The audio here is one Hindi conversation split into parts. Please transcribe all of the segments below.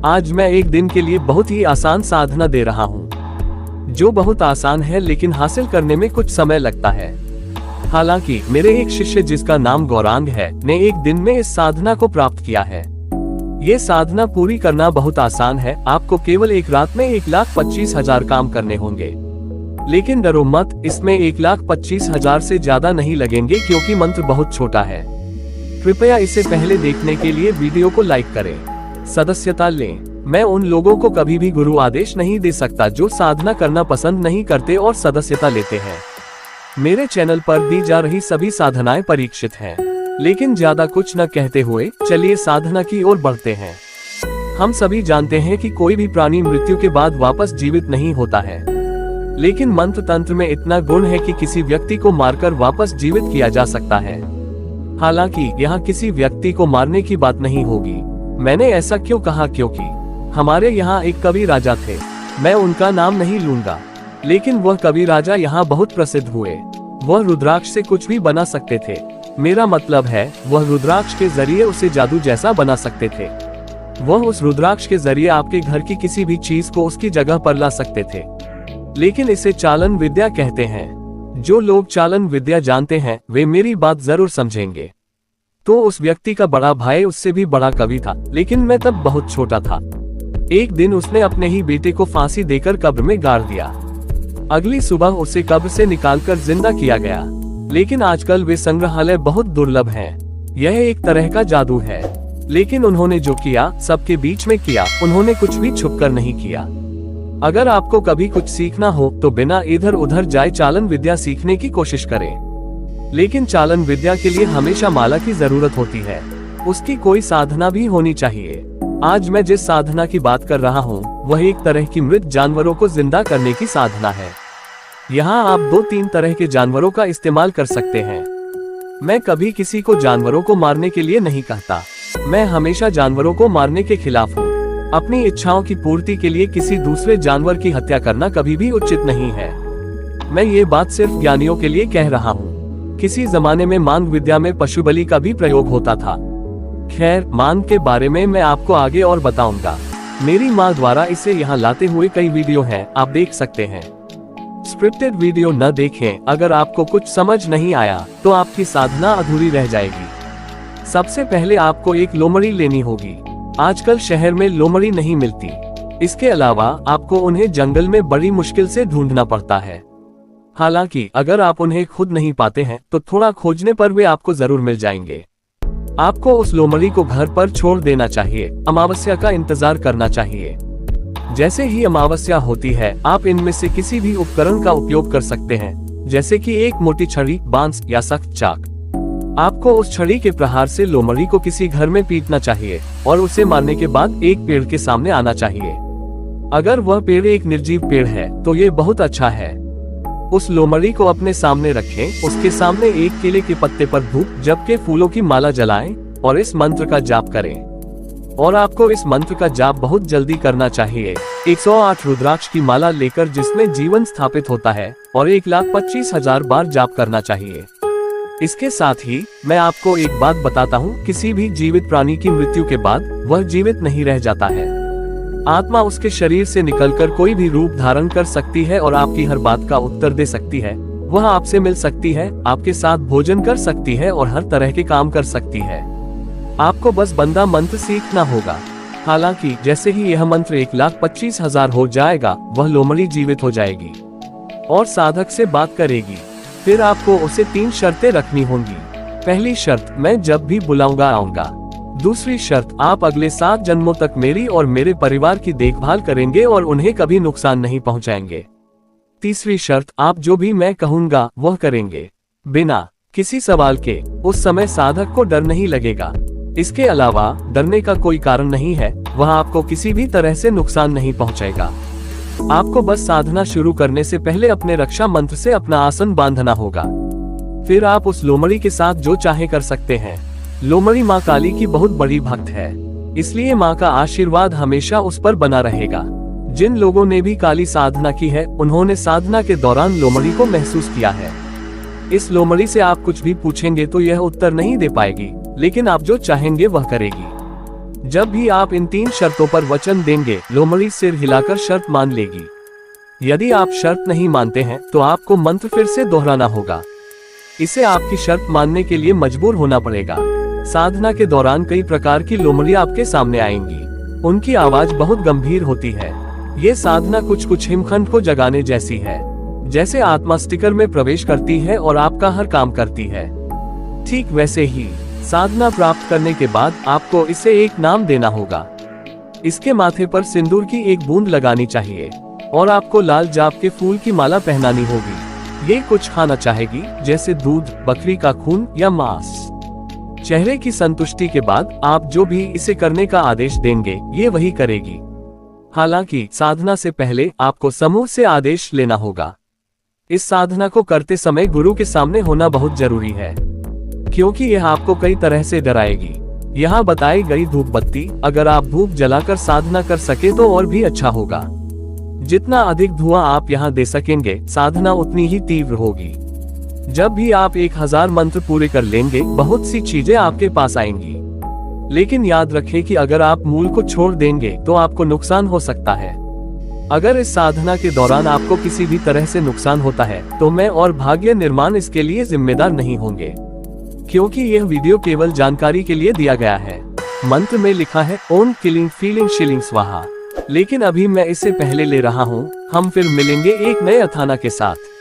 आज मैं एक दिन के लिए बहुत ही आसान साधना दे रहा हूँ, जो बहुत आसान है लेकिन हासिल करने में कुछ समय लगता है। हालांकि मेरे एक शिष्य जिसका नाम गौरांग है ने एक दिन में इस साधना को प्राप्त किया है। ये साधना पूरी करना बहुत आसान है। आपको केवल एक रात में 1,25,000 काम करने होंगे। लेकिन डरो मत, इसमें 1,25,000 से ज्यादा नहीं लगेंगे क्योंकि मंत्र बहुत छोटा है। कृपया इसे पहले देखने के लिए वीडियो को लाइक करें, सदस्यता लें। मैं उन लोगों को कभी भी गुरु आदेश नहीं दे सकता जो साधना करना पसंद नहीं करते और सदस्यता लेते हैं। मेरे चैनल पर दी जा रही सभी साधनाएं परीक्षित हैं, लेकिन ज्यादा कुछ न कहते हुए चलिए साधना की ओर बढ़ते हैं। हम सभी जानते हैं कि कोई भी प्राणी मृत्यु के बाद वापस जीवित नहीं होता है, लेकिन मंत्र तंत्र में इतना गुण है कि किसी व्यक्ति को मारकर वापस जीवित किया जा सकता है। हालांकि यहाँ किसी व्यक्ति को मारने की बात नहीं होगी। मैंने ऐसा क्यों कहा? क्योंकि हमारे यहाँ एक कवि राजा थे। मैं उनका नाम नहीं लूंगा, लेकिन वह कवि राजा यहाँ बहुत प्रसिद्ध हुए। वह रुद्राक्ष से कुछ भी बना सकते थे। मेरा मतलब है, वह रुद्राक्ष के जरिए उसे जादू जैसा बना सकते थे। वह उस रुद्राक्ष के जरिए आपके घर की किसी भी चीज को उसकी जगह पर ला सकते थे। लेकिन इसे चालन विद्या कहते हैं। जो लोग चालन विद्या जानते हैं वे मेरी बात जरूर समझेंगे। तो उस व्यक्ति का बड़ा भाई उससे भी बड़ा कवि था, लेकिन मैं तब बहुत छोटा था। एक दिन उसने अपने ही बेटे को फांसी देकर कब्र में गाड़ दिया। अगली सुबह उसे कब्र से निकालकर जिंदा किया गया। लेकिन आजकल वे संग्रहालय बहुत दुर्लभ हैं। यह एक तरह का जादू है। लेकिन उन्होंने जो किया सबके बीच में किया। उन्होंने कुछ भी छुपकर नहीं किया। अगर आपको कभी कुछ सीखना हो तो बिना इधर उधर जाए चालन विद्या सीखने की कोशिश करें। लेकिन चालन विद्या के लिए हमेशा माला की जरूरत होती है। उसकी कोई साधना भी होनी चाहिए। आज मैं जिस साधना की बात कर रहा हूँ वह एक तरह की मृत जानवरों को जिंदा करने की साधना है। यहाँ आप 2-3 तरह के जानवरों का इस्तेमाल कर सकते हैं। मैं कभी किसी को जानवरों को मारने के लिए नहीं कहता। मैं हमेशा जानवरों को मारने के खिलाफ हूँ। अपनी इच्छाओं की पूर्ति के लिए किसी दूसरे जानवर की हत्या करना कभी भी उचित नहीं है। मैं ये बात सिर्फ ज्ञानियों के लिए कह रहा हूँ। किसी जमाने में मांग विद्या में पशु बलि का भी प्रयोग होता था। खैर, मांग के बारे में मैं आपको आगे और बताऊंगा। मेरी माँ द्वारा इसे यहाँ लाते हुए कई वीडियो हैं, आप देख सकते हैं। स्क्रिप्टेड वीडियो न देखें। अगर आपको कुछ समझ नहीं आया तो आपकी साधना अधूरी रह जाएगी। सबसे पहले आपको एक लोमड़ी लेनी होगी। आजकल शहर में लोमड़ी नहीं मिलती। इसके अलावा आपको उन्हें जंगल में बड़ी मुश्किल से ढूंढना पड़ता है। हालांकि अगर आप उन्हें खुद नहीं पाते हैं तो थोड़ा खोजने पर वे आपको जरूर मिल जाएंगे। आपको उस लोमड़ी को घर पर छोड़ देना चाहिए। अमावस्या का इंतजार करना चाहिए। जैसे ही अमावस्या होती है आप इनमें से किसी भी उपकरण का उपयोग कर सकते हैं, जैसे कि एक मोटी छड़ी, बांस या सख्त चाक। आपको उस छड़ी के प्रहार से लोमड़ी को किसी घर में पीटना चाहिए और उसे मारने के बाद एक पेड़ के सामने आना चाहिए। अगर वह पेड़ एक निर्जीव पेड़ है तो ये बहुत अच्छा है। उस लोमड़ी को अपने सामने रखें। उसके सामने एक केले के पत्ते पर धूप जबकि फूलों की माला जलाएं और इस मंत्र का जाप करें। और आपको इस मंत्र का जाप बहुत जल्दी करना चाहिए। 108 रुद्राक्ष की माला लेकर जिसमें जीवन स्थापित होता है और 1,25,000 बार जाप करना चाहिए। इसके साथ ही मैं आपको एक बात बताता हूँ, किसी भी जीवित प्राणी की मृत्यु के बाद वह जीवित नहीं रह जाता है। आत्मा उसके शरीर से निकलकर कोई भी रूप धारण कर सकती है और आपकी हर बात का उत्तर दे सकती है। वह आपसे मिल सकती है, आपके साथ भोजन कर सकती है और हर तरह के काम कर सकती है। आपको बस बंदा मंत्र सीखना होगा। हालांकि जैसे ही यह मंत्र 1,25,000 हो जाएगा वह लोमड़ी जीवित हो जाएगी और साधक से बात करेगी। फिर आपको उसे 3 शर्तें रखनी होंगी। पहली शर्त, मैं जब भी बुलाऊंगा आऊंगा। दूसरी शर्त, आप अगले 7 जन्मों तक मेरी और मेरे परिवार की देखभाल करेंगे और उन्हें कभी नुकसान नहीं पहुंचाएंगे। तीसरी शर्त, आप जो भी मैं कहूंगा वह करेंगे, बिना किसी सवाल के। उस समय साधक को डर नहीं लगेगा। इसके अलावा डरने का कोई कारण नहीं है। वह आपको किसी भी तरह से नुकसान नहीं पहुंचाएगा। आपको बस साधना शुरू करने से पहले अपने रक्षा मंत्र से अपना आसन बांधना होगा। फिर आप उस लोमड़ी के साथ जो चाहे कर सकते हैं। लोमड़ी माँ काली की बहुत बड़ी भक्त है, इसलिए माँ का आशीर्वाद हमेशा उस पर बना रहेगा। जिन लोगों ने भी काली साधना की है उन्होंने साधना के दौरान लोमड़ी को महसूस किया है। इस लोमड़ी से आप कुछ भी पूछेंगे तो यह उत्तर नहीं दे पाएगी, लेकिन आप जो चाहेंगे वह करेगी। जब भी आप इन 3 शर्तों पर वचन देंगे, लोमड़ी सिर हिलाकर शर्त मान लेगी। यदि आप शर्त नहीं मानते हैं तो आपको मंत्र फिर से दोहराना होगा। इसे आपकी शर्त मानने के लिए मजबूर होना पड़ेगा। साधना के दौरान कई प्रकार की लोमड़ियां आपके सामने आएंगी। उनकी आवाज बहुत गंभीर होती है। ये साधना कुछ हिमखंड को जगाने जैसी है, जैसे आत्मा स्टिकर में प्रवेश करती है और आपका हर काम करती है। ठीक वैसे ही साधना प्राप्त करने के बाद आपको इसे एक नाम देना होगा। इसके माथे पर सिंदूर की एक बूंद लगानी चाहिए और आपको लाल जाप के फूल की माला पहनानी होगी। ये कुछ खाना चाहेगी, जैसे दूध, बकरी का खून या मांस। चेहरे की संतुष्टि के बाद आप जो भी इसे करने का आदेश देंगे, ये वही करेगी। हालांकि साधना से पहले आपको समूह से आदेश लेना होगा। इस साधना को करते समय गुरु के सामने होना बहुत जरूरी है, क्योंकि यह आपको कई तरह से डराएगी। यहाँ बताई गई धूप बत्ती, अगर आप धूप जलाकर साधना कर सके तो और भी अच्छा होगा। जितना अधिक धुआं आप यहाँ दे सकेंगे, साधना उतनी ही तीव्र होगी। जब भी आप 1000 मंत्र पूरे कर लेंगे, बहुत सी चीजें आपके पास आएंगी। लेकिन याद रखें कि अगर आप मूल को छोड़ देंगे तो आपको नुकसान हो सकता है। अगर इस साधना के दौरान आपको किसी भी तरह से नुकसान होता है तो मैं और भाग्य निर्माण इसके लिए जिम्मेदार नहीं होंगे, क्योंकि यह वीडियो केवल जानकारी के लिए दिया गया है। मंत्र में लिखा है ओम किलिंग फीलिंग शिलिंग स्वाहा, लेकिन अभी मैं इसे पहले ले रहा हूँ। हम फिर मिलेंगे एक नए अथाना के साथ।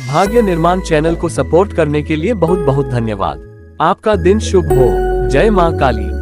भाग्य निर्माण चैनल को सपोर्ट करने के लिए बहुत बहुत धन्यवाद। आपका दिन शुभ हो। जय मां काली।